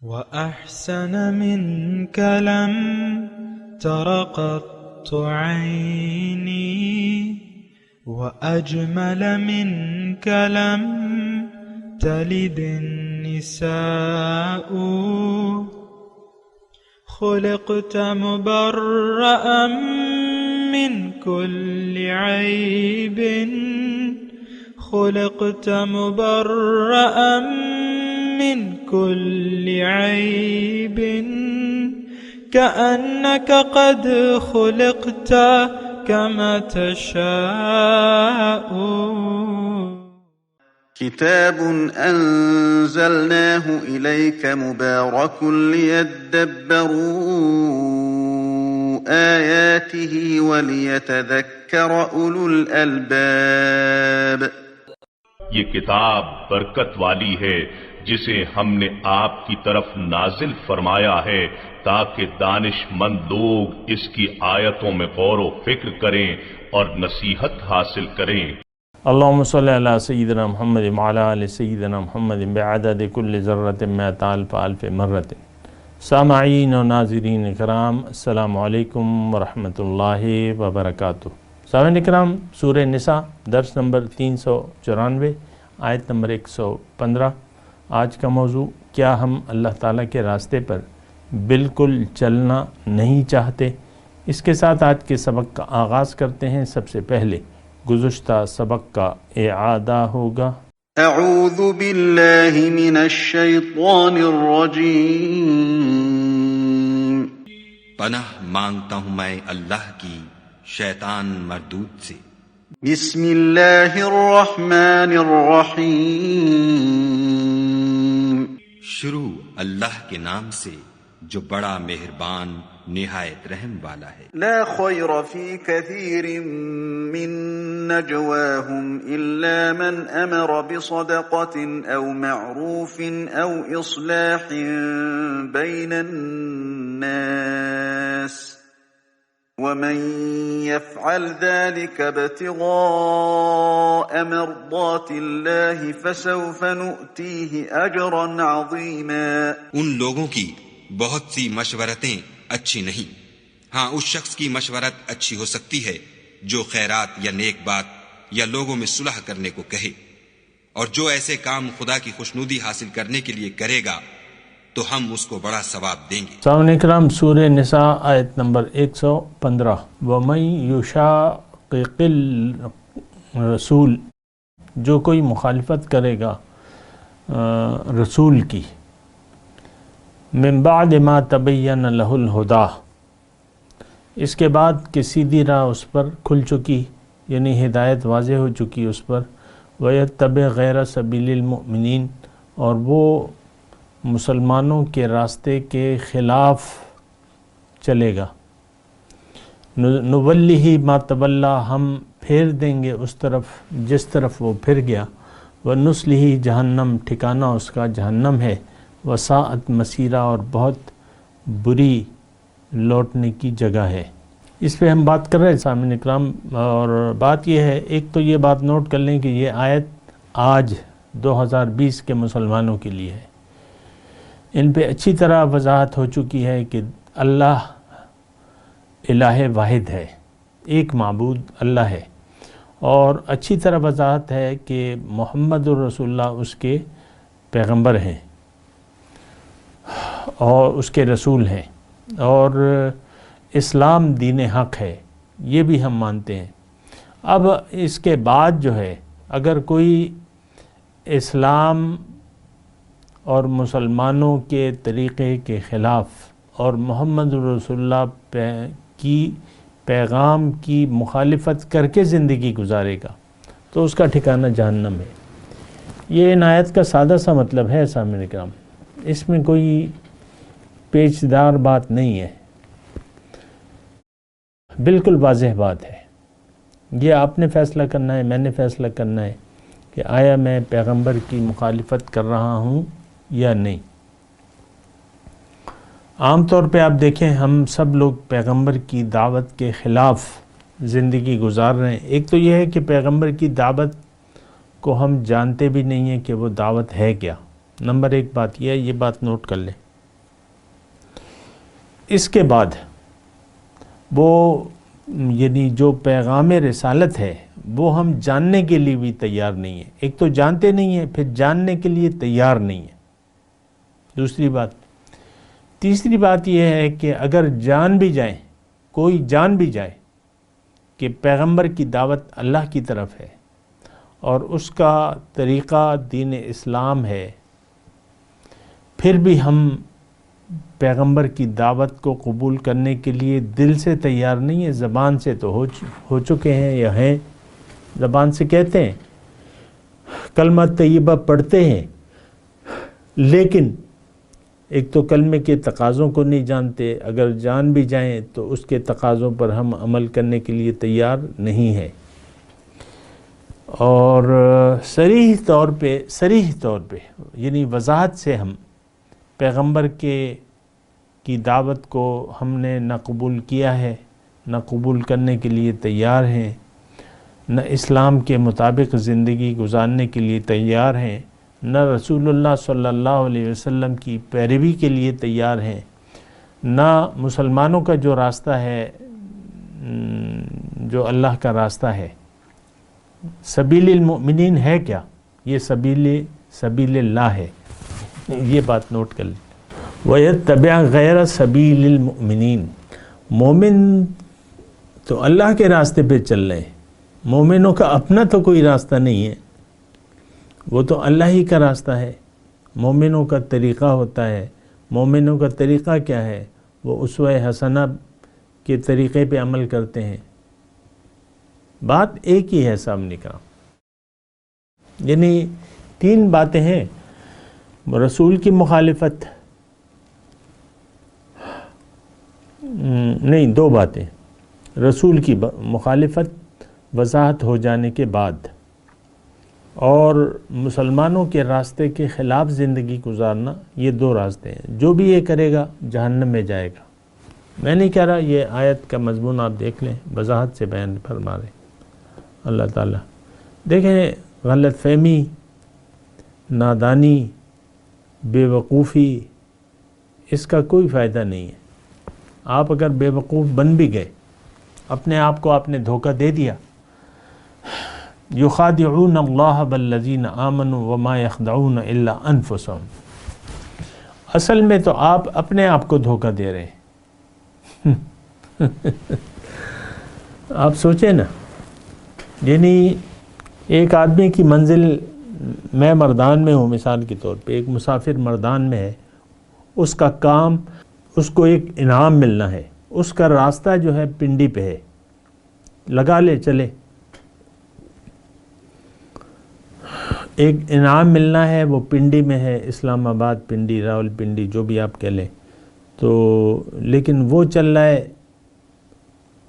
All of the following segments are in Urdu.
وأحسن منك لم تر قط عيني وأجمل منك لم تلد النساء خلقت مبرأ من كل عيب خلقت مبرأ من كل عيب كأنك قد خلقت كما تشاء. كتاب أنزلناه إليك مبارك ليدبروا آياته وليتذكر أولو الألباب. یہ کتاب برکت والی ہے جسے ہم نے آپ کی طرف نازل فرمایا ہے تاکہ دانش مند لوگ اس کی آیتوں میں غور و فکر کریں اور نصیحت حاصل کریں. اللہم صلی علی سیدنا محمد وعلی آل سیدنا محمد بعدد کل ذرۃ مئۃ الف الف مرۃ. سامعین و ناظرین کرام، السلام علیکم ورحمۃ اللہ وبرکاتہ. سامعین کرام، سورہ نساء درس نمبر 394 آیت نمبر 115. آج کا موضوع، کیا ہم اللہ تعالیٰ کے راستے پر بالکل چلنا نہیں چاہتے؟ اس کے ساتھ آج کے سبق کا آغاز کرتے ہیں. سب سے پہلے گزشتہ سبق کا اعادہ ہوگا. اعوذ باللہ من الشیطان الرجیم. پناہ مانگتا ہوں میں اللہ کی شیطان مردود سے. بسم اللہ الرحمن الرحیم. شروع اللہ کے نام سے جو بڑا مہربان نہایت رحم والا ہے. لا خیر فی کثیر من نجواہم الا من امر بصدقة او معروف او اصلاح بین الناس ومن يفعل ذلك ابتغاء مرضات الله فسوف نؤتيه اجرا عظيما. ان لوگوں کی بہت سی مشورتیں اچھی نہیں، ہاں اس شخص کی مشورت اچھی ہو سکتی ہے جو خیرات یا نیک بات یا لوگوں میں صلح کرنے کو کہے، اور جو ایسے کام خدا کی خوشنودی حاصل کرنے کے لیے کرے گا تو ہم اس کو بڑا ثواب دیں گے. سامعین اکرام، سورہ نساء آیت نمبر 115. وَمَن يُشَاقِقِ الرَّسُولَ، جو کوئی مخالفت کرے گا رسول کی، من بعد ما تبین لہ الہدیٰ، اس کے بعد کہ سیدھی راہ اس پر کھل چکی، یعنی ہدایت واضح ہو چکی اس پر. وَيَتَّبِعْ غَيْرَ سَبِيلِ الْمُؤْمِنِينَ، اور وہ مسلمانوں کے راستے کے خلاف چلے گا. نُوَلِّهِ مَا تَوَلَّىٰ، ہم پھیر دیں گے اس طرف جس طرف وہ پھر گیا. وَنُصْلِهِ جہنم، ٹھکانہ اس کا جہنم ہے. وساعت مسیرہ، اور بہت بری لوٹنے کی جگہ ہے. اس پہ ہم بات کر رہے ہیں سامعین اکرام، اور بات یہ ہے، ایک تو یہ بات نوٹ کر لیں کہ یہ آیت آج 2020 کے مسلمانوں کے لیے ہے. ان پہ اچھی طرح وضاحت ہو چکی ہے کہ اللہ الہ واحد ہے، ایک معبود اللہ ہے، اور اچھی طرح وضاحت ہے کہ محمد الرسول اللہ اس کے پیغمبر ہیں اور اس کے رسول ہیں، اور اسلام دین حق ہے، یہ بھی ہم مانتے ہیں. اب اس کے بعد جو ہے، اگر کوئی اسلام اور مسلمانوں کے طریقے کے خلاف اور محمد رسول اللہ کی پیغام کی مخالفت کر کے زندگی گزارے گا تو اس کا ٹھکانہ جہنم ہے. یہ ان آیت کا سادہ سا مطلب ہے سامعین کرام، اس میں کوئی پیچیدہ بات نہیں ہے، بالکل واضح بات ہے. یہ آپ نے فیصلہ کرنا ہے، میں نے فیصلہ کرنا ہے کہ آیا میں پیغمبر کی مخالفت کر رہا ہوں یا نہیں. عام طور پہ آپ دیکھیں، ہم سب لوگ پیغمبر کی دعوت کے خلاف زندگی گزار رہے ہیں. ایک تو یہ ہے کہ پیغمبر کی دعوت کو ہم جانتے بھی نہیں ہیں کہ وہ دعوت ہے کیا. نمبر ایک بات یہ ہے، یہ بات نوٹ کر لیں. اس کے بعد وہ یعنی جو پیغام رسالت ہے وہ ہم جاننے کے لیے بھی تیار نہیں ہیں. ایک تو جانتے نہیں ہیں، پھر جاننے کے لیے تیار نہیں ہیں. دوسری بات. تیسری بات یہ ہے کہ اگر جان بھی جائیں، کوئی جان بھی جائے کہ پیغمبر کی دعوت اللہ کی طرف ہے اور اس کا طریقہ دین اسلام ہے، پھر بھی ہم پیغمبر کی دعوت کو قبول کرنے کے لیے دل سے تیار نہیں ہیں. زبان سے تو ہو چکے ہیں یا ہیں، زبان سے کہتے ہیں، کلمہ طیبہ پڑھتے ہیں، لیکن ایک تو کلمے کے تقاضوں کو نہیں جانتے. اگر جان بھی جائیں تو اس کے تقاضوں پر ہم عمل کرنے کے لیے تیار نہیں ہیں. اور صریح طور پہ یعنی وضاحت سے ہم پیغمبر کی دعوت کو ہم نے نہ قبول کیا ہے، نہ قبول کرنے کے لیے تیار ہیں، نہ اسلام کے مطابق زندگی گزارنے کے لیے تیار ہیں، نہ رسول اللہ صلی اللہ علیہ وسلم کی پیروی کے لیے تیار ہیں، نہ مسلمانوں کا جو راستہ ہے، جو اللہ کا راستہ ہے. سبیل المؤمنین ہے کیا؟ یہ سبیل اللہ ہے. یہ بات نوٹ کر لیں. وَيَتَّبِعْ غَيْرَ سَبِيلِ الْمُؤْمِنِينَ. مومن تو اللہ کے راستے پہ چل رہے ہیں. مومنوں کا اپنا تو کوئی راستہ نہیں ہے، وہ تو اللہ ہی کا راستہ ہے. مومنوں کا طریقہ ہوتا ہے. مومنوں کا طریقہ کیا ہے؟ وہ اسوہ حسنہ کے طریقے پہ عمل کرتے ہیں. بات ایک ہی ہے سامنے کا. یعنی 3 باتیں ہیں. رسول کی مخالفت، نہیں 2 باتیں. رسول کی مخالفت وضاحت ہو جانے کے بعد، اور مسلمانوں کے راستے کے خلاف زندگی گزارنا. یہ 2 راستے ہیں. جو بھی یہ کرے گا جہنم میں جائے گا. میں نہیں کہہ رہا، یہ آیت کا مضمون آپ دیکھ لیں، وضاحت سے بیان فرما رہے اللہ تعالیٰ. دیکھیں، غلط فہمی، نادانی، بے وقوفی، اس کا کوئی فائدہ نہیں ہے. آپ اگر بے وقوف بن بھی گئے، اپنے آپ کو آپ نے دھوکہ دے دیا. یخادعون اللہ والذین آمنوا وما یخدعون الا انفسهم. اصل میں تو آپ اپنے آپ کو دھوکہ دے رہے ہیں. آپ سوچیں نا، یعنی ایک آدمی کی منزل، میں مردان میں ہوں مثال کے طور پہ، ایک مسافر مردان میں ہے. اس کا کام، اس کو ایک انعام ملنا ہے. اس کا راستہ جو ہے پنڈی پہ ہے. لگا لے چلے، ایک انعام ملنا ہے، وہ پنڈی میں ہے، اسلام آباد پنڈی، راول پنڈی، جو بھی آپ کہہ لیں. تو لیکن وہ چل رہا ہے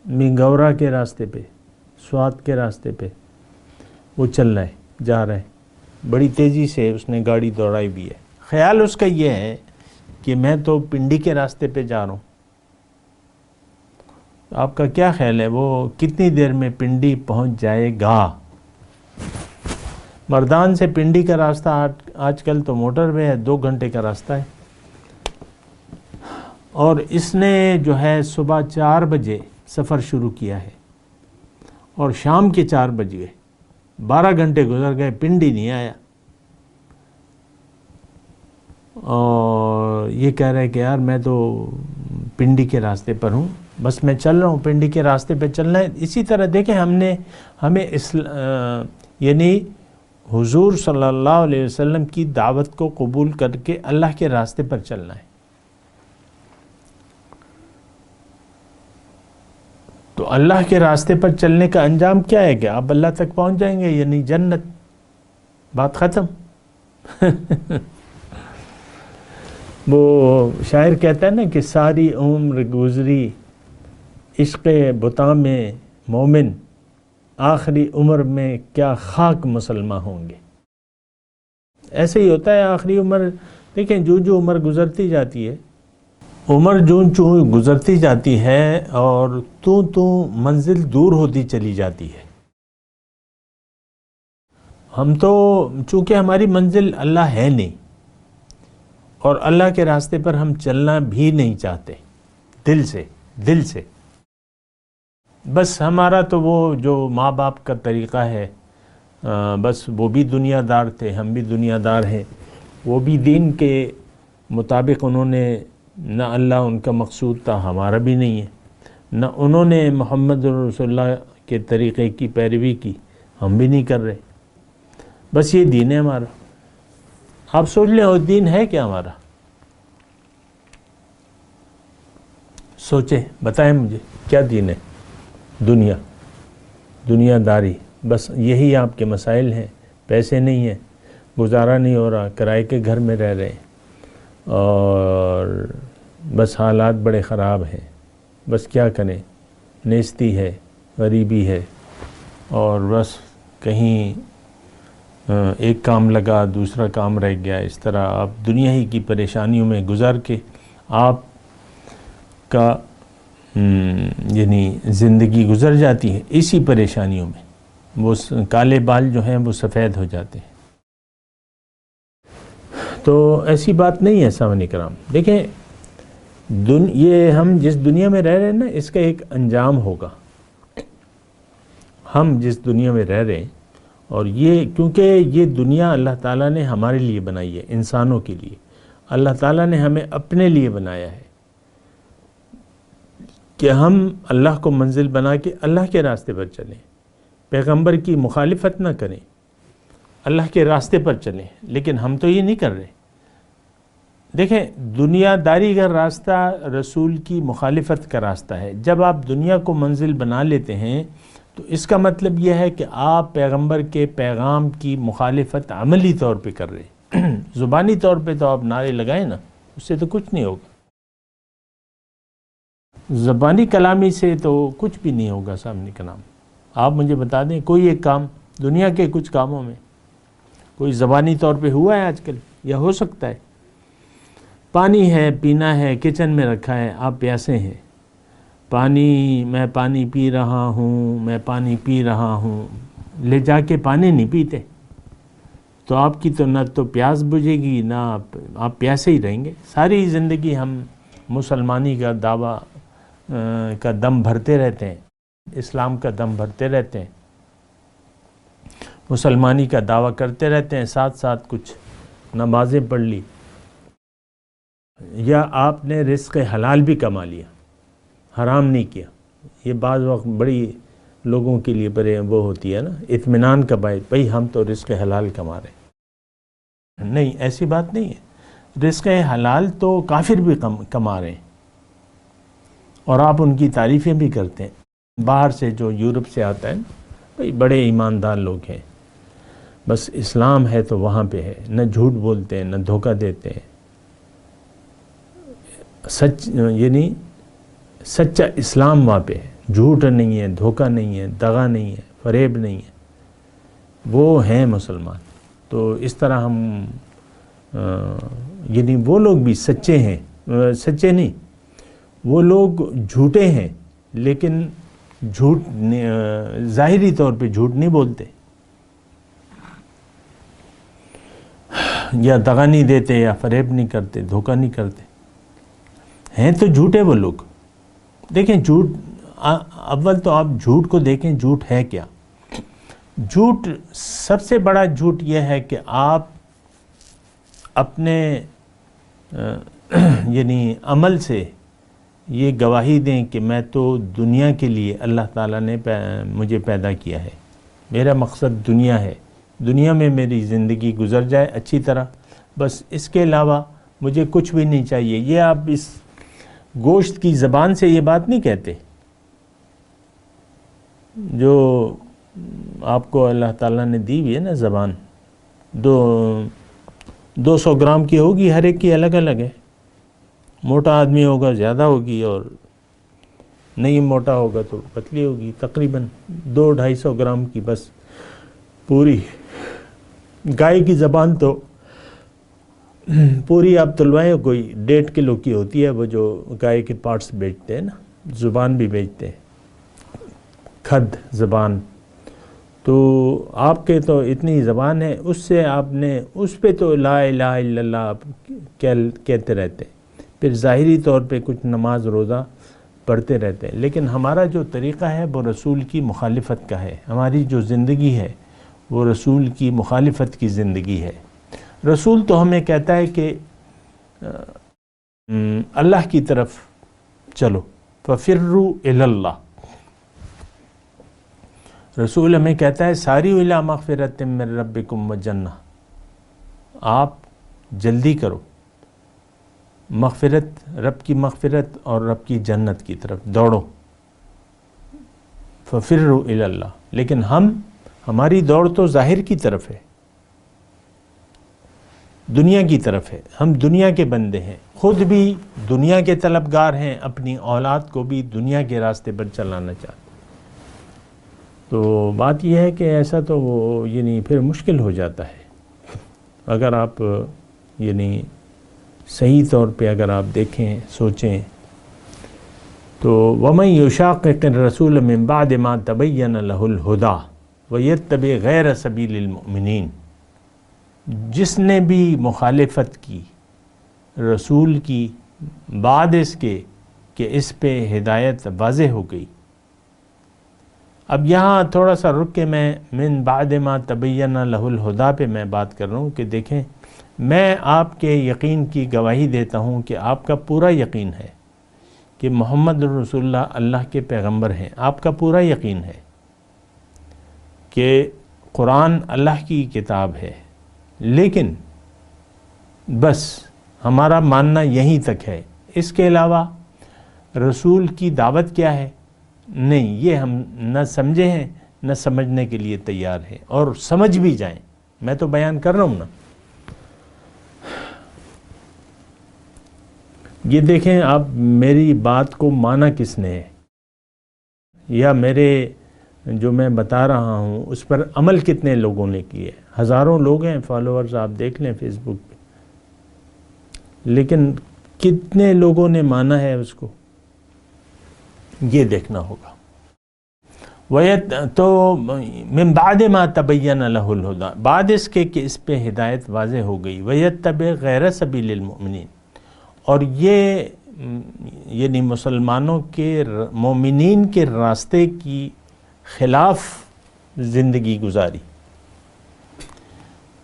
منگورا کے راستے پہ، سوات کے راستے پہ وہ چل رہا ہے، جا رہا ہے. بڑی تیزی سے اس نے گاڑی دوڑائی بھی ہے. خیال اس کا یہ ہے کہ میں تو پنڈی کے راستے پہ جا رہا ہوں. آپ کا کیا خیال ہے وہ کتنی دیر میں پنڈی پہنچ جائے گا؟ مردان سے پنڈی کا راستہ آج کل تو موٹر وے ہے، 2 گھنٹے کا راستہ ہے. اور اس نے جو ہے صبح 4 بجے سفر شروع کیا ہے اور شام کے 4 بج گئے، 12 گھنٹے گزر گئے، پنڈی نہیں آیا. اور یہ کہہ رہا ہے کہ یار میں تو پنڈی کے راستے پر ہوں، بس میں چل رہا ہوں، پنڈی کے راستے پہ چلنا ہے. اسی طرح دیکھیں، ہمیں یعنی حضور صلی اللہ علیہ وسلم کی دعوت کو قبول کر کے اللہ کے راستے پر چلنا ہے. تو اللہ کے راستے پر چلنے کا انجام کیا ہے کہ آپ اللہ تک پہنچ جائیں گے، یعنی جنت. بات ختم. وہ شاعر کہتا ہے نا کہ ساری عمر گزری عشق بتاں میں مومن، آخری عمر میں کیا خاک مسلمہ ہوں گے. ایسے ہی ہوتا ہے آخری عمر. دیکھیں جو عمر گزرتی جاتی ہے، عمر چون گزرتی جاتی ہے اور تو منزل دور ہوتی چلی جاتی ہے. ہم تو چونکہ ہماری منزل اللہ ہے نہیں، اور اللہ کے راستے پر ہم چلنا بھی نہیں چاہتے. دل سے. بس ہمارا تو وہ جو ماں باپ کا طریقہ ہے، بس وہ بھی دنیا دار تھے، ہم بھی دنیا دار ہیں. وہ بھی دین کے مطابق انہوں نے، نہ اللہ ان کا مقصود تھا، ہمارا بھی نہیں ہے، نہ انہوں نے محمد رسول اللہ کے طریقے کی پیروی کی، ہم بھی نہیں کر رہے. بس یہ دین ہے ہمارا. آپ سوچ لیں اور دین ہے کیا ہمارا؟ سوچیں، بتائیں مجھے کیا دین ہے؟ دنیا داری، بس یہی آپ کے مسائل ہیں. پیسے نہیں ہیں، گزارا نہیں ہو رہا، کرائے کے گھر میں رہ رہے ہیں، اور بس حالات بڑے خراب ہیں. بس کیا کریں، نیستی ہے، غریبی ہے، اور بس کہیں ایک کام لگا دوسرا کام رہ گیا. اس طرح آپ دنیا ہی کی پریشانیوں میں گزار کے آپ کا یعنی زندگی گزر جاتی ہے. اسی پریشانیوں میں وہ کالے بال جو ہیں وہ سفید ہو جاتے ہیں. تو ایسی بات نہیں ہے سامعین کرام. دیکھیں، یہ ہم جس دنیا میں رہ رہے ہیں نا، اس کا ایک انجام ہوگا. ہم جس دنیا میں رہ رہے ہیں، اور یہ کیونکہ یہ دنیا اللہ تعالیٰ نے ہمارے لیے بنائی ہے، انسانوں کے لیے. اللہ تعالیٰ نے ہمیں اپنے لیے بنایا ہے کہ ہم اللہ کو منزل بنا کے اللہ کے راستے پر چلیں، پیغمبر کی مخالفت نہ کریں، اللہ کے راستے پر چلیں. لیکن ہم تو یہ نہیں کر رہے. دیکھیں، دنیا داری کا راستہ رسول کی مخالفت کا راستہ ہے. جب آپ دنیا کو منزل بنا لیتے ہیں تو اس کا مطلب یہ ہے کہ آپ پیغمبر کے پیغام کی مخالفت عملی طور پہ کر رہے ہیں. زبانی طور پہ تو آپ نعرے لگائیں نا، اس سے تو کچھ نہیں ہوگا. زبانی کلامی سے تو کچھ بھی نہیں ہوگا. سامنے کا نام آپ مجھے بتا دیں کوئی ایک کام دنیا کے کچھ کاموں میں کوئی زبانی طور پہ ہوا ہے آج کل، یا ہو سکتا ہے؟ پانی ہے، پینا ہے، کچن میں رکھا ہے، آپ پیاسے ہیں. میں پانی پی رہا ہوں، لے جا کے پانی نہیں پیتے تو آپ کی تو نہ تو پیاس بجھے گی، نہ آپ پیاسے ہی رہیں گے. ساری زندگی ہم مسلمانی کا دعویٰ کا دم بھرتے رہتے ہیں، اسلام کا دم بھرتے رہتے ہیں، مسلمانی کا دعویٰ کرتے رہتے ہیں، ساتھ ساتھ کچھ نمازیں پڑھ لی، یا آپ نے رزق حلال بھی کما لیا، حرام نہیں کیا. یہ بعض وقت بڑی لوگوں کے لیے بڑے وہ ہوتی ہے نا، اطمینان کا باعث، بھئی ہم تو رزق حلال کما رہے ہیں. نہیں، ایسی بات نہیں ہے. رزق حلال تو کافر بھی کما رہے ہیں، اور آپ ان کی تعریفیں بھی کرتے ہیں. باہر سے جو یورپ سے آتا ہے، بھئی بڑے ایماندار لوگ ہیں، بس اسلام ہے تو وہاں پہ ہے، نہ جھوٹ بولتے ہیں، نہ دھوکہ دیتے ہیں. یعنی سچا اسلام وہاں پہ ہے، جھوٹ نہیں ہے، دھوکہ نہیں ہے، دغا نہیں ہے، فریب نہیں ہے. وہ ہیں مسلمان. تو اس طرح ہم یعنی وہ لوگ بھی سچے ہیں، سچے نہیں، وہ لوگ جھوٹے ہیں، لیکن جھوٹ ظاہری طور پہ جھوٹ نہیں بولتے، یا دغا نہیں دیتے، یا فریب نہیں کرتے، دھوکہ نہیں کرتے. ہیں تو جھوٹے وہ لوگ. دیکھیں، جھوٹ، اول تو آپ جھوٹ کو دیکھیں، جھوٹ ہے کیا. جھوٹ، سب سے بڑا جھوٹ یہ ہے کہ آپ اپنے یعنی عمل سے یہ گواہی دیں کہ میں تو دنیا کے لیے اللہ تعالیٰ نے مجھے پیدا کیا ہے، میرا مقصد دنیا ہے، دنیا میں میری زندگی گزر جائے اچھی طرح، بس اس کے علاوہ مجھے کچھ بھی نہیں چاہیے. یہ آپ اس گوشت کی زبان سے یہ بات نہیں کہتے. جو آپ کو اللہ تعالیٰ نے دی ہوئی ہے نا زبان، 200 گرام کی ہوگی، ہر ایک کی الگ الگ ہے. موٹا آدمی ہوگا زیادہ ہوگی، اور نہیں موٹا ہوگا تو پتلی ہوگی. تقریباً 200-250 گرام کی بس پوری. گائے کی زبان تو پوری آپ تلوائیں، کوئی 1.5 کلو کی ہوتی ہے. وہ جو گائے کے پارٹس بیچتے ہیں نا، زبان بھی بیچتے ہیں، کھد زبان. تو آپ کے تو اتنی زبان ہے، اس سے آپ نے اس پہ تو لا الہ الا اللہ آپ کہتے رہتے ہیں. پھر ظاہری طور پہ کچھ نماز روزہ پڑھتے رہتے ہیں، لیکن ہمارا جو طریقہ ہے وہ رسول کی مخالفت کا ہے، ہماری جو زندگی ہے وہ رسول کی مخالفت کی زندگی ہے۔ رسول تو ہمیں کہتا ہے کہ اللہ کی طرف چلو، ففروا الی اللہ۔ رسول ہمیں کہتا ہے ساریو الی مغفرۃ من ربکم وجنہ، آپ جلدی کرو مغفرت، رب کی مغفرت اور رب کی جنت کی طرف دوڑو، ففروا الی اللہ۔ لیکن ہماری دوڑ تو ظاہر کی طرف ہے، دنیا کی طرف ہے، ہم دنیا کے بندے ہیں، خود بھی دنیا کے طلبگار ہیں، اپنی اولاد کو بھی دنیا کے راستے پر چلانا چاہتے ہیں۔ تو بات یہ ہے کہ ایسا تو وہ یعنی پھر مشکل ہو جاتا ہے اگر آپ یعنی صحیح طور پہ اگر آپ دیکھیں سوچیں تو وَمَن يُشَاقِقِ الرَّسُولَ مِن بَعْدِ مَا تَبَيَّنَ لَهُ الْهُدَىٰ وَيَتَّبِعْ غَيْرَ سَبِيلِ الْمُؤْمِنِينَ، جس نے بھی مخالفت کی رسول کی بعد اس کے کہ اس پہ ہدایت واضح ہو گئی۔ اب یہاں تھوڑا سا رک کے میں من بعد ما تبین لہ الہدیٰ پہ میں بات کر رہا ہوں کہ دیکھیں، میں آپ کے یقین کی گواہی دیتا ہوں کہ آپ کا پورا یقین ہے کہ محمد رسول اللہ اللہ کے پیغمبر ہیں، آپ کا پورا یقین ہے کہ قرآن اللہ کی کتاب ہے، لیکن بس ہمارا ماننا یہیں تک ہے، اس کے علاوہ رسول کی دعوت کیا ہے نہیں، یہ ہم نہ سمجھے ہیں نہ سمجھنے کے لیے تیار ہیں، اور سمجھ بھی جائیں، میں تو بیان کر رہا ہوں نا۔ یہ دیکھیں آپ میری بات کو مانا کس نے ہے، یا میرے جو میں بتا رہا ہوں اس پر عمل کتنے لوگوں نے کیے؟ ہزاروں لوگ ہیں فالوورز، آپ دیکھ لیں فیس بک پہ، لیکن کتنے لوگوں نے مانا ہے اس کو، یہ دیکھنا ہوگا۔ تو من بعد ما تبین لہ الہدیٰ، بعد اس کے کہ اس پہ ہدایت واضح ہو گئی، ویتبع غیر سبیل المؤمنین، اور یہ یعنی مسلمانوں کے مومنین کے راستے کی خلاف زندگی گزاری،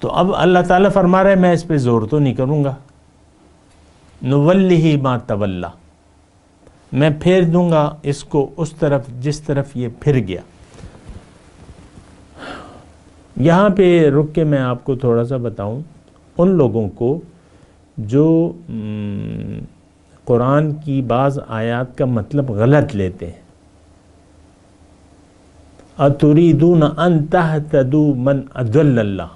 تو اب اللہ تعالیٰ فرما رہے ہیں میں اس پہ زور تو نہیں کروں گا، نولہ ما تولی، میں پھیر دوں گا اس کو اس طرف جس طرف یہ پھر گیا۔ یہاں پہ رک کے میں آپ کو تھوڑا سا بتاؤں ان لوگوں کو جو قرآن کی بعض آیات کا مطلب غلط لیتے ہیں۔ اتریدون ان تہتدوا من اضل اللہ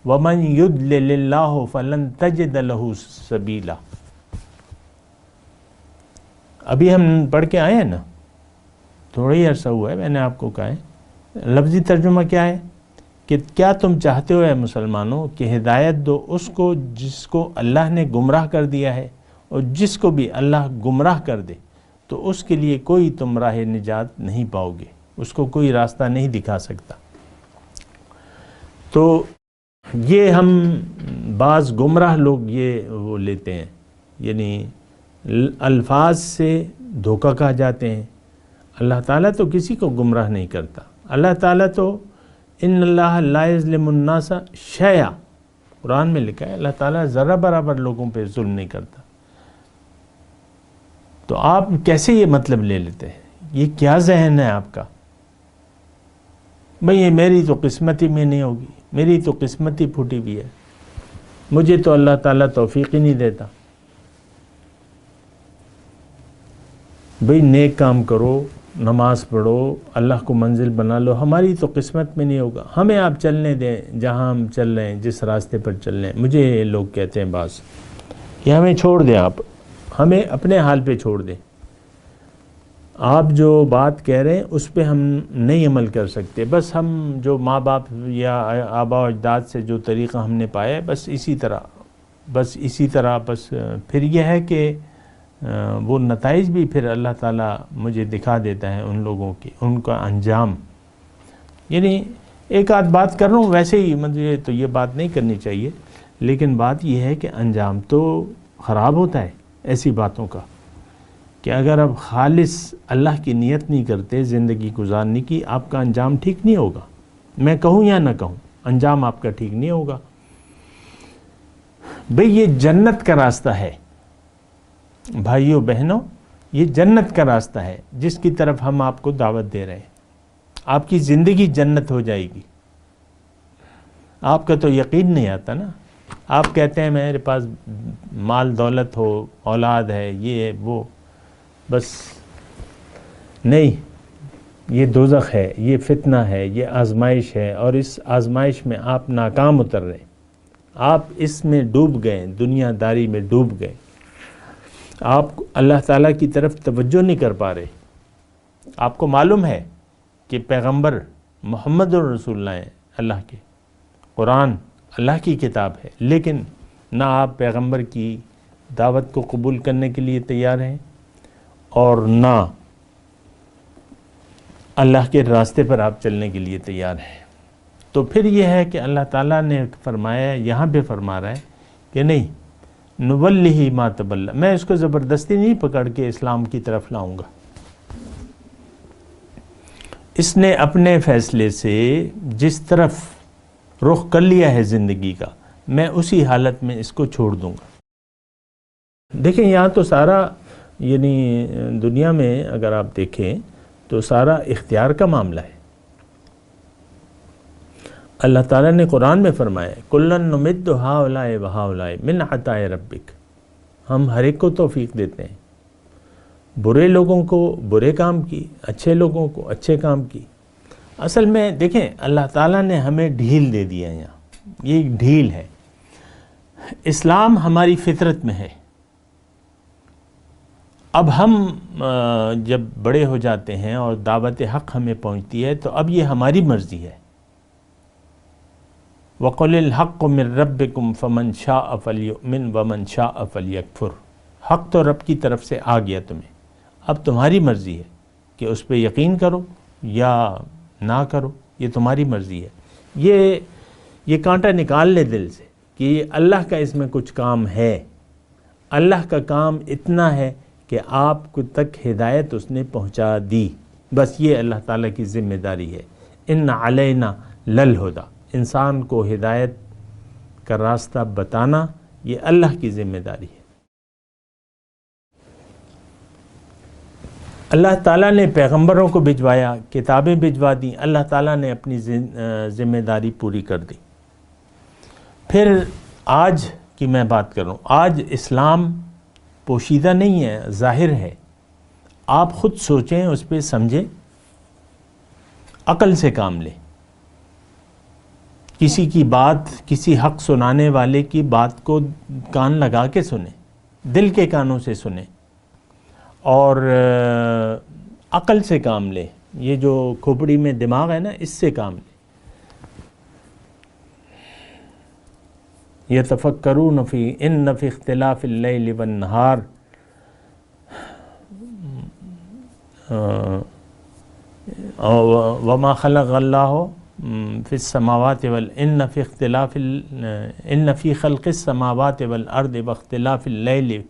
ومن یضلل اللہ فلن تجد لہ سبیلا۔ ابھی ہم پڑھ کے آئے ہیں نا، تھوڑا ہی عرصہ ہوا ہے، میں نے آپ کو کہا ہے، لفظی ترجمہ کیا ہے کہ کیا تم چاہتے ہو اے مسلمانوں کہ ہدایت دو اس کو جس کو اللہ نے گمراہ کر دیا ہے، اور جس کو بھی اللہ گمراہ کر دے تو اس کے لیے کوئی تم راہ نجات نہیں پاؤ گے، اس کو کوئی راستہ نہیں دکھا سکتا۔ تو یہ ہم بعض گمراہ لوگ یہ وہ لیتے ہیں، یعنی الفاظ سے دھوکہ کھا جاتے ہیں۔ اللہ تعالیٰ تو کسی کو گمراہ نہیں کرتا، اللہ تعالیٰ تو ان اللہ لا یظلم الناس شیئا، قرآن میں لکھا ہے اللہ تعالیٰ ذرہ برابر لوگوں پہ ظلم نہیں کرتا۔ تو آپ کیسے یہ مطلب لے لیتے ہیں؟ یہ کیا ذہن ہے آپ کا؟ بھئی یہ میری تو قسمت ہی میں نہیں ہوگی، میری تو قسمت ہی پھوٹی ہوئی ہے، مجھے تو اللہ تعالیٰ توفیق ہی نہیں دیتا۔ بھئی نیک کام کرو، نماز پڑھو، اللہ کو منزل بنا لو، ہماری تو قسمت میں نہیں ہوگا، ہمیں آپ چلنے دیں جہاں ہم چل رہے ہیں، جس راستے پر چل رہے ہیں۔ مجھے یہ لوگ کہتے ہیں بعض کہ ہمیں چھوڑ دیں، آپ ہمیں اپنے حال پہ چھوڑ دیں، آپ جو بات کہہ رہے ہیں اس پہ ہم نہیں عمل کر سکتے، بس ہم جو ماں باپ یا آبا و اجداد سے جو طریقہ ہم نے پایا ہے بس اسی طرح پھر یہ ہے کہ وہ نتائج بھی پھر اللہ تعالیٰ مجھے دکھا دیتا ہے ان لوگوں کی، ان کا انجام۔ یعنی ایک آدھ بات کر رہا ہوں، ویسے ہی مجھے تو یہ بات نہیں کرنی چاہیے، لیکن بات یہ ہے کہ انجام تو خراب ہوتا ہے ایسی باتوں کا کہ اگر آپ خالص اللہ کی نیت نہیں کرتے زندگی گزارنے کی، آپ کا انجام ٹھیک نہیں ہوگا. میں کہوں یا نہ کہوں، انجام آپ کا ٹھیک نہیں ہوگا. بھئی یہ جنت کا راستہ ہے بھائیوں بہنوں، یہ جنت کا راستہ ہے جس کی طرف ہم آپ کو دعوت دے رہے ہیں. آپ کی زندگی جنت ہو جائے گی. آپ کا تو یقین نہیں آتا نا. آپ کہتے ہیں میرے پاس مال دولت ہو، اولاد ہے، یہ ہے وہ، بس نہیں، یہ دوزخ ہے، یہ فتنہ ہے، یہ آزمائش ہے، اور اس آزمائش میں آپ ناکام اتر رہے ہیں. آپ اس میں ڈوب گئے، دنیا داری میں ڈوب گئے. آپ اللہ تعالیٰ کی طرف توجہ نہیں کر پا رہے. آپ کو معلوم ہے کہ پیغمبر محمد رسول اللہ ہیں اللہ کے، قرآن اللہ کی کتاب ہے، لیکن نہ آپ پیغمبر کی دعوت کو قبول کرنے کے لیے تیار ہیں اور نہ اللہ کے راستے پر آپ چلنے کے لیے تیار ہیں. تو پھر یہ ہے کہ اللہ تعالیٰ نے فرمایا، یہاں پہ فرما رہا ہے کہ نہیں، نولہ ما تولی، میں اس کو زبردستی نہیں پکڑ کے اسلام کی طرف لاؤں گا. اس نے اپنے فیصلے سے جس طرف رخ کر لیا ہے زندگی کا، میں اسی حالت میں اس کو چھوڑ دوں گا. دیکھیں یہاں تو سارا، یعنی دنیا میں اگر آپ دیکھیں تو سارا اختیار کا معاملہ ہے. اللہ تعالیٰ نے قرآن میں فرمایا کُلًّا نُمِدُّ ہَؤُلَاءِ وَہَؤُلَاءِ مِنْ عَطَاءِ رَبِّكَ، ہم ہر ایک کو توفیق دیتے ہیں. برے لوگوں کو برے کام کی، اچھے لوگوں کو اچھے کام کی. اصل میں دیکھیں اللہ تعالیٰ نے ہمیں ڈھیل دے دیا ہے. یہاں یہ ایک ڈھیل ہے. اسلام ہماری فطرت میں ہے. اب ہم جب بڑے ہو جاتے ہیں اور دعوت حق ہمیں پہنچتی ہے تو اب یہ ہماری مرضی ہے. وَقُلِ الْحَقُّ مِن رَبِّكُمْ فَمَنْ شَاءَ فَلْيُؤْمِنْ وَمَنْ شَاءَ فَلْيَكْفُرْ. حق تو رب کی طرف سے آ گیا تمہیں، اب تمہاری مرضی ہے کہ اس پہ یقین کرو یا نہ کرو، یہ تمہاری مرضی ہے. یہ کانٹا نکال لے دل سے کہ یہ اللہ کا اس میں کچھ کام ہے. اللہ کا کام اتنا ہے کہ آپ کو تک ہدایت اس نے پہنچا دی، بس یہ اللہ تعالیٰ کی ذمہ داری ہے. ان علینا للہدی، انسان کو ہدایت کا راستہ بتانا یہ اللہ کی ذمہ داری ہے. اللہ تعالیٰ نے پیغمبروں کو بھجوایا، کتابیں بھجوا دیں، اللہ تعالیٰ نے اپنی ذمہ داری پوری کر دی. پھر آج کی میں بات کروں، آج اسلام پوشیدہ نہیں ہے، ظاہر ہے. آپ خود سوچیں، اس پہ سمجھیں، عقل سے کام لیں. کسی کی بات، کسی حق سنانے والے کی بات کو کان لگا کے سنیں، دل کے کانوں سے سنیں اور عقل سے کام لیں. یہ جو کھوپڑی میں دماغ ہے نا، اس سے کام لیں. یتفکرون فی ان فی اختلاف اللیل والنہار وما خلق اللہ فی السماوات ان فی خلق السماوات والارض واختلاف اللیل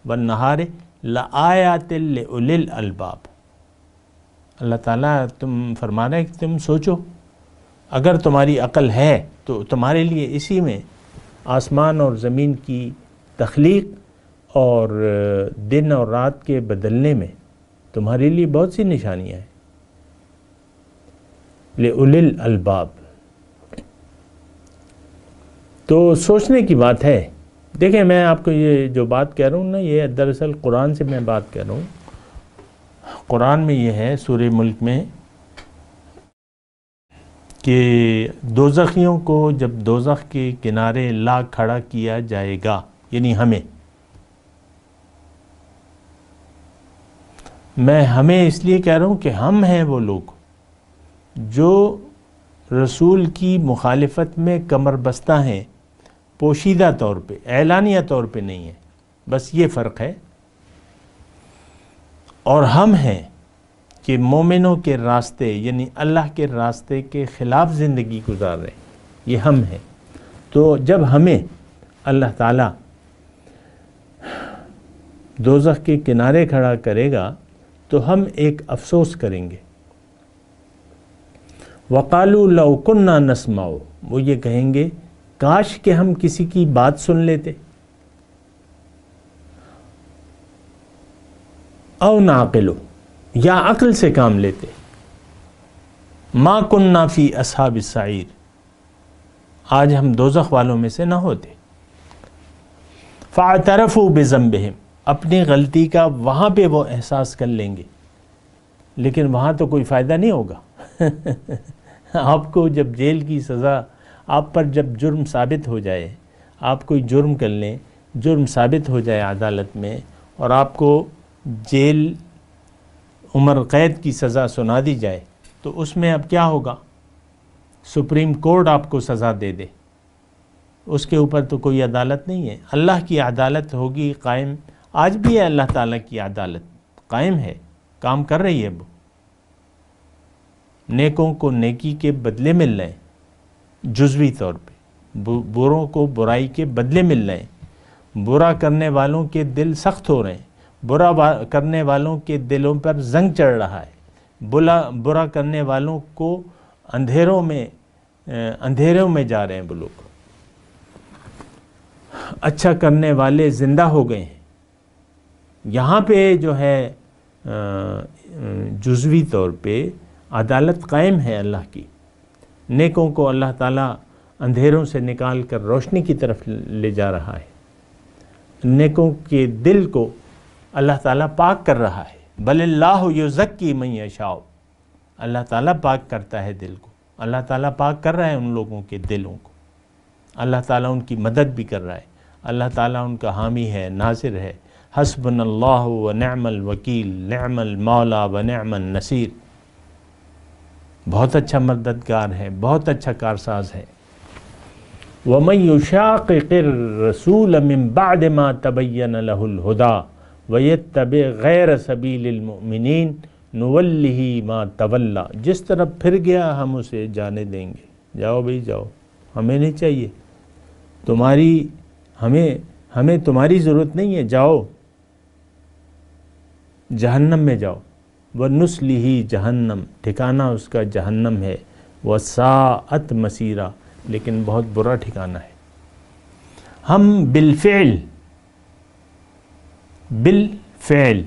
والنہار لآیات لأولی الالباب. اللہ تعالیٰ تم فرما رہے ہیں کہ تم سوچو، اگر تمہاری عقل ہے تو تمہارے لیے اسی میں آسمان اور زمین کی تخلیق اور دن اور رات کے بدلنے میں تمہارے لیے بہت سی نشانیاں ہیں. لأولی الالباب، تو سوچنے کی بات ہے. دیکھیں میں آپ کو یہ جو بات کہہ رہا ہوں نا، یہ دراصل قرآن سے میں بات کہہ رہا ہوں. قرآن میں یہ ہے سورہ ملک میں کہ دوزخیوں کو جب دوزخ کے کنارے لا کھڑا کیا جائے گا، یعنی میں ہمیں اس لیے کہہ رہا ہوں کہ ہم ہیں وہ لوگ جو رسول کی مخالفت میں کمر بستہ ہیں، پوشیدہ طور پہ، اعلانیہ طور پہ نہیں ہے، بس یہ فرق ہے. اور ہم ہیں کہ مومنوں کے راستے یعنی اللہ کے راستے کے خلاف زندگی گزار رہے ہیں، یہ ہم ہیں. تو جب ہمیں اللہ تعالیٰ دوزخ کے کنارے کھڑا کرے گا تو ہم ایک افسوس کریں گے. وَقَالُوا لَوْ كُنَّا نَسْمَعُ، وہ یہ کہیں گے کاش کہ ہم کسی کی بات سن لیتے، او نعقلو، یا عقل سے کام لیتے، ما کننا فی اصحاب السعیر، آج ہم دوزخ والوں میں سے نہ ہوتے. فاعترفوا بذنبہم، اپنی غلطی کا وہاں پہ وہ احساس کر لیں گے، لیکن وہاں تو کوئی فائدہ نہیں ہوگا. آپ کو جب جیل کی سزا، آپ پر جب جرم ثابت ہو جائے، آپ کوئی جرم کر لیں، جرم ثابت ہو جائے عدالت میں اور آپ کو جیل عمر قید کی سزا سنا دی جائے تو اس میں اب کیا ہوگا؟ سپریم کورٹ آپ کو سزا دے دے، اس کے اوپر تو کوئی عدالت نہیں ہے. اللہ کی عدالت ہوگی قائم، آج بھی ہے اللہ تعالیٰ کی عدالت قائم ہے، کام کر رہی ہے. وہ نیکوں کو نیکی کے بدلے مل رہے ہیں جزوی طور پہ، بروں کو برائی کے بدلے مل رہے ہیں. برا کرنے والوں کے دل سخت ہو رہے ہیں، برا کرنے والوں کے دلوں پر زنگ چڑھ رہا ہے، برا کرنے والوں کو اندھیروں میں جا رہے ہیں وہ لوگ. اچھا کرنے والے زندہ ہو گئے ہیں. یہاں پہ جو ہے جزوی طور پہ عدالت قائم ہے اللہ کی. نیکوں کو اللہ تعالیٰ اندھیروں سے نکال کر روشنی کی طرف لے جا رہا ہے. نیکوں کے دل کو اللہ تعالیٰ پاک کر رہا ہے. بل اللہ یزکی من یشاء، اللہ تعالیٰ پاک کرتا ہے دل کو. اللہ تعالیٰ پاک کر رہا ہے ان لوگوں کے دلوں کو. اللہ تعالیٰ ان کی مدد بھی کر رہا ہے. اللہ تعالیٰ ان کا حامی ہے، ناصر ہے. حسبنا اللہ ونعم الوکیل، نعم المولا ونعم النصیر. بہت اچھا مددگار ہے، بہت اچھا کارساز ہے. وَمَن يُشَاقِقِ الرَّسُولَ مِن بَعْدِ مَا تَبَيَّنَ لَهُ الْهُدَى وَيَتَّبِعْ غَيْرَ سَبِيلِ الْمُؤْمِنِينَ نُوَلِّهِ مَا تَوَلَّى، جس طرف پھر گیا ہم اسے جانے دیں گے. جاؤ بھئی جاؤ، ہمیں نہیں چاہیے تمہاری، ہمیں تمہاری ضرورت نہیں ہے. جاؤ جہنم میں جاؤ. وَنُصْلِهِ جہنم، ٹھکانہ اس کا جہنم ہے. وَسَاءَتْ مَصِيرًا، لیکن بہت برا ٹھکانہ ہے. ہم بالفعل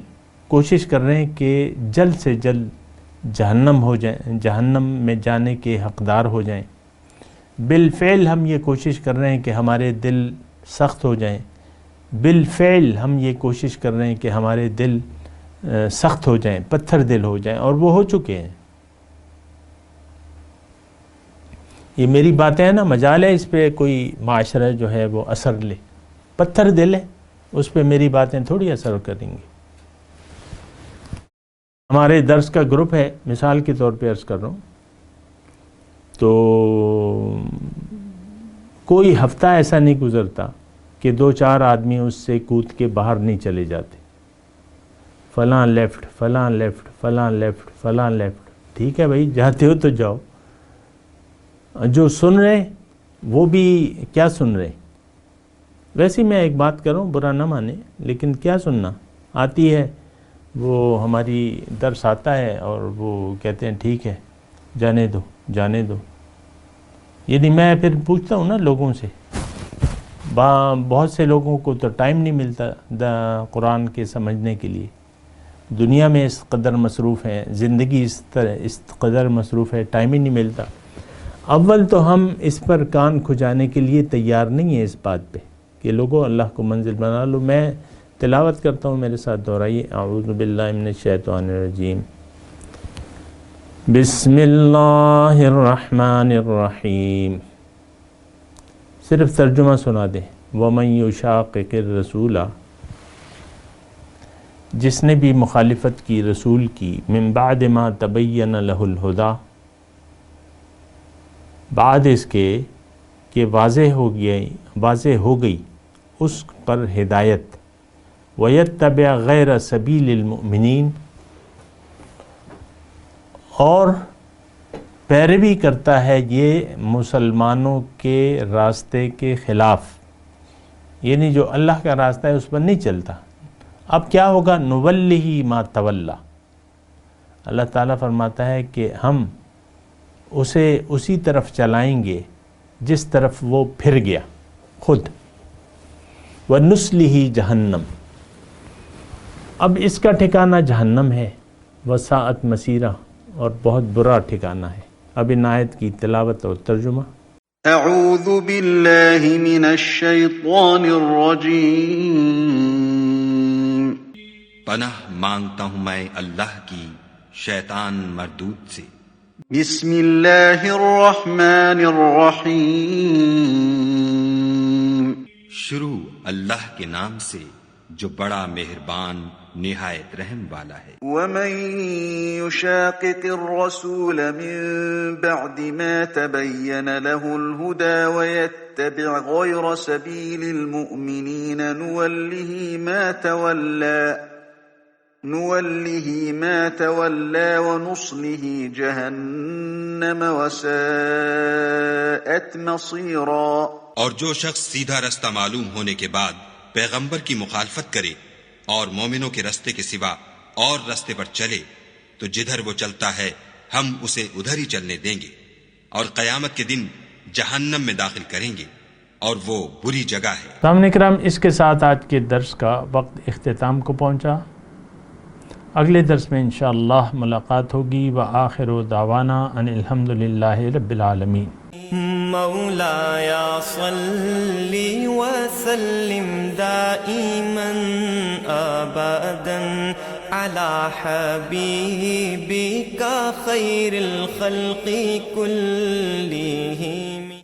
کوشش کر رہے ہیں کہ جلد سے جلد جہنم ہو جائیں، جہنم میں جانے کے حقدار ہو جائیں. بالفعل ہم یہ کوشش کر رہے ہیں کہ ہمارے دل سخت ہو جائیں. بالفعل ہم یہ کوشش کر رہے ہیں کہ ہمارے دل سخت ہو جائیں، پتھر دل ہو جائیں، اور وہ ہو چکے ہیں. یہ میری باتیں ہیں نا، مجال ہے اس پہ کوئی معاشرہ جو ہے وہ اثر لے. پتھر دل ہے، اس پہ میری باتیں تھوڑی اثر کریں گی. ہمارے درس کا گروپ ہے، مثال کے طور پہ عرض کر رہا ہوں، تو کوئی ہفتہ ایسا نہیں گزرتا کہ 2-4 آدمی اس سے کود کے باہر نہیں چلے جاتے. فلاں لیفٹ، فلاں لیفٹ، فلاں لیفٹ، فلاں لیفٹ. ٹھیک ہے بھائی، جاتے ہو تو جاؤ. جو سن رہے وہ بھی کیا سن رہے. ویسے میں ایک بات کروں، برا نہ مانے، لیکن کیا سننا آتی ہے. وہ ہماری درس آتا ہے اور وہ کہتے ہیں ٹھیک ہے جانے دو جانے دو. یعنی میں پھر پوچھتا ہوں نا لوگوں سے، بہت سے لوگوں کو تو ٹائم نہیں ملتا قرآن کے سمجھنے کے لیے. دنیا میں اس قدر مصروف ہیں، زندگی اس قدر مصروف ہے، ٹائم ہی نہیں ملتا. اول تو ہم اس پر کان کھجانے کے لیے تیار نہیں ہیں اس بات پہ کہ لوگوں اللہ کو منزل بنا لو. میں تلاوت کرتا ہوں، میرے ساتھ دہرائیے. اعوذ باللہ من الشیطان الرجیم. بسم اللہ الرحمن الرحیم. صرف ترجمہ سنا دیں. وَمَن يُشَاقِقِ الرَّسُولَ، جس نے بھی مخالفت کی رسول کی، من بعد ما تبین لہ الہدی، بعد اس کے کہ واضح ہو گئی اس پر ہدایت. وَيَتَّبِعْ غَيْرَ سَبِيلِ الْمُؤْمِنِينَ، اور پیروی کرتا ہے یہ مسلمانوں کے راستے کے خلاف. یعنی جو اللہ کا راستہ ہے اس پر نہیں چلتا. اب کیا ہوگا؟ نولیہ ما تولا، اللہ تعالیٰ فرماتا ہے کہ ہم اسے اسی طرف چلائیں گے جس طرف وہ پھر گیا خود. وَنُسْلِهِ جہنم، اب اس کا ٹھکانہ جہنم ہے. وساءت مسیرہ، اور بہت برا ٹھکانہ ہے. اب ان آیت کی تلاوت اور ترجمہ. اعوذ باللہ من الشیطان الرجیم، پناہ مانگتا ہوں میں اللہ کی شیطان مردود سے. بسم اللہ الرحمن الرحیم، شروع اللہ کے نام سے جو بڑا مہربان نہایت رحم والا ہے. ومن يشاقق الرسول من بعد ما تبين له الهدى ويتبع غير سبيل المؤمنين نوله ما تولى ونصله جهنم وساءت مصيرا. اور جو شخص سیدھا رستہ معلوم ہونے کے بعد پیغمبر کی مخالفت کرے اور مومنوں کے رستے کے سوا اور رستے پر چلے تو جدھر وہ چلتا ہے ہم اسے ادھر ہی چلنے دیں گے اور قیامت کے دن جہنم میں داخل کریں گے اور وہ بری جگہ ہے. سامعین کرام، اس کے ساتھ آج کے درس کا وقت اختتام کو پہنچا. اگلے درس میں انشاءاللہ ملاقات ہوگی. وآخر دعوانا ان الحمدللہ رب العالمین. مولاي صل وسلم دائما ابدا على حبيبك خير الخلق كلهم.